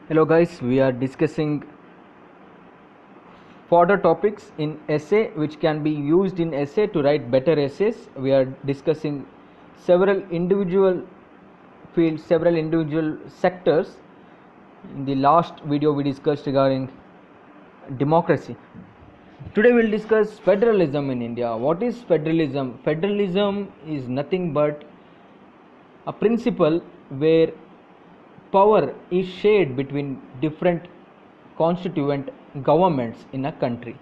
Hello guys, we are discussing fodder topics in essay which can be used in essay to write better essays. We are discussing several individual fields, several individual sectors. In the last video we discussed regarding democracy. Today we'll discuss federalism in India. What is federalism? Federalism is nothing but a principle where power is shared between different constituent governments in a country.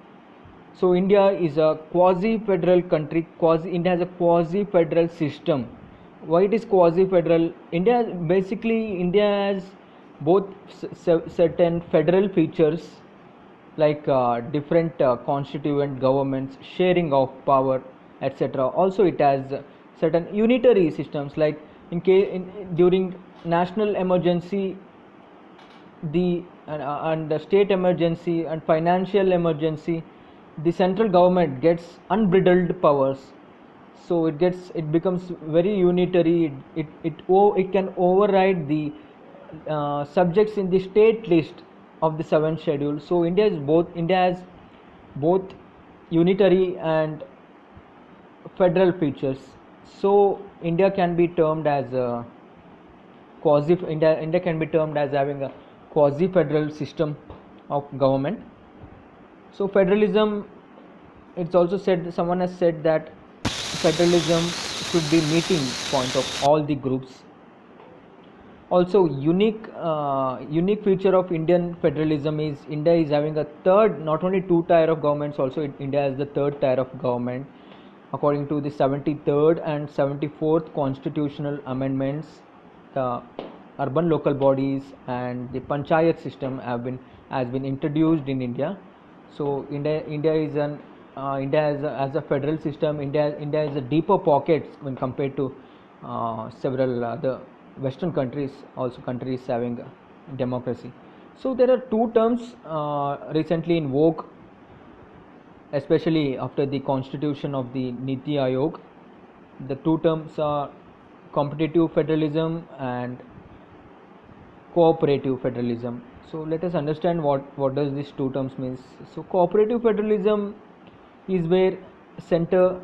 So India is a quasi-federal country. India has a quasi-federal system. Why it is quasi-federal? India has both certain federal features like different constituent governments sharing of power, etc. Also it has certain unitary systems like during national emergency and the state emergency and financial emergency, the central government gets unbridled powers, so it becomes very unitary. It can override the subjects in the state list of the 7th schedule. So India has both unitary and federal features. So India can be termed as a India can be termed as having a quasi-federal system of government. So federalism, it's also said, someone has said that federalism should be meeting point of all the groups. Also unique feature of Indian federalism is India is having a third, not only two tier of governments, also India has the third tier of government according to the 73rd and 74th constitutional amendments. The urban local bodies and the panchayat system has been introduced in India. So India as a federal system. India has a deeper pockets when compared to several other Western countries, also countries having democracy. So there are two terms recently in vogue, especially after the constitution of the Niti Aayog. The two terms are competitive federalism and cooperative federalism. So let us understand what does these two terms means. So cooperative federalism is where center,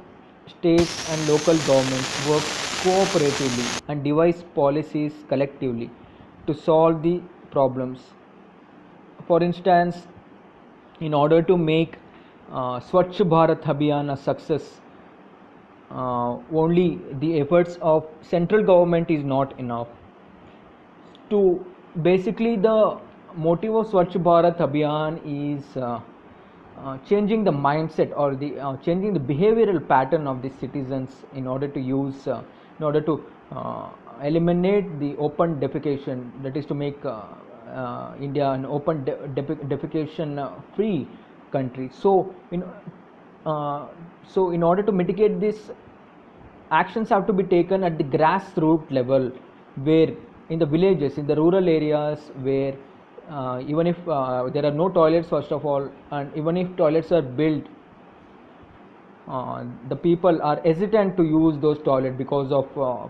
states and local governments work cooperatively and devise policies collectively to solve the problems. For instance, in order to make Swachh Bharat Abhiyan a success, only the efforts of central government is not enough. To basically the motive of Swachh Bharat Abhiyan is changing the mindset or the changing the behavioral pattern of the citizens in order to eliminate the open defecation, that is to make India an open defecation free country. So in order to mitigate this, actions have to be taken at the grassroots level, where in the villages, in the rural areas, where even if there are no toilets first of all, and even if toilets are built, the people are hesitant to use those toilets because of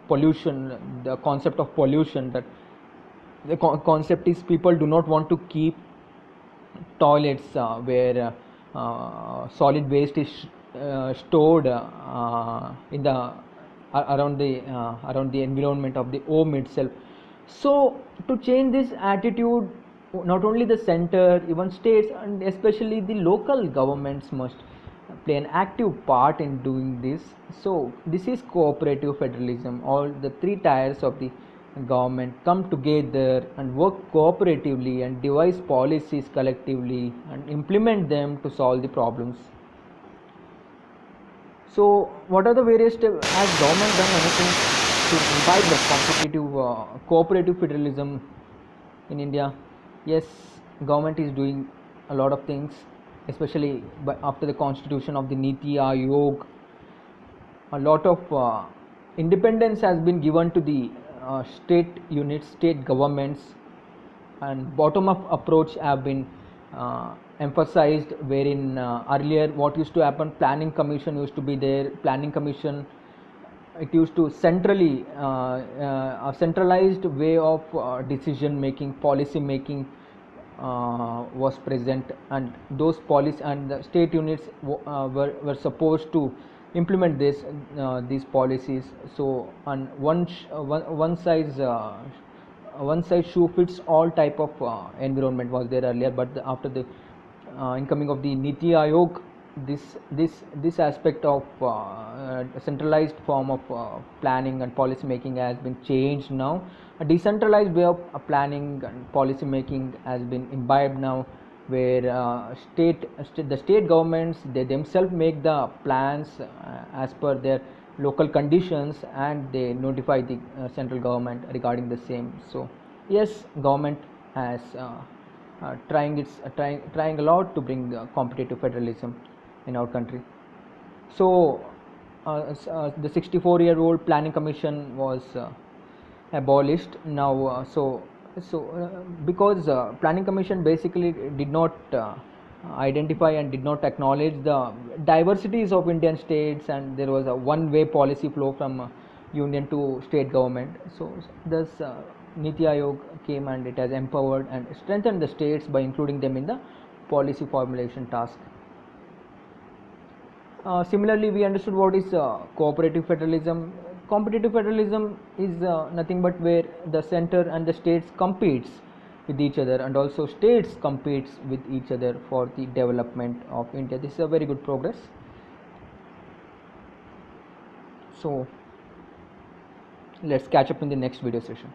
pollution. The concept of pollution, that the concept is people do not want to keep toilets where solid waste is stored in the around the environment of the home itself. So to change this attitude, not only the center, even states and especially the local governments must play an active part in doing this. So this is cooperative federalism. All the three tiers of the government come together and work cooperatively and devise policies collectively and implement them to solve the problems. So what are the various steps? Has government done anything to imbibe the competitive cooperative federalism in India? Yes, government is doing a lot of things, especially after the constitution of the Niti Aayog. A lot of independence has been given to the state units, state governments, and bottom-up approach have been emphasized, wherein earlier what used to happen, planning commission used to be there. Planning commission, it used to centrally a centralized way of decision making, policy making was present, and those policies and the state units were supposed to implement these policies. So, and one size shoe fits all type of environment was there earlier, but after the incoming of the Niti Aayog, this aspect of centralized form of planning and policy making has been changed now. A decentralized way of planning and policy making has been imbibed now, where the state governments, they themselves make the plans as per their local conditions, and they notify the central government regarding the same. So yes, government has trying a lot to bring competitive federalism in our country. So the 64-year-old planning commission was abolished now. Because planning commission basically did not identify and did not acknowledge the diversities of Indian states, and there was a one-way policy flow from union to state government. So thus Niti Aayog came, and it has empowered and strengthened the states by including them in the policy formulation task. Similarly, we understood what is cooperative federalism. Competitive federalism is nothing but where the center and the states competes with each other, and also states competes with each other for the development of India. This is a very good progress. So let's catch up in the next video session.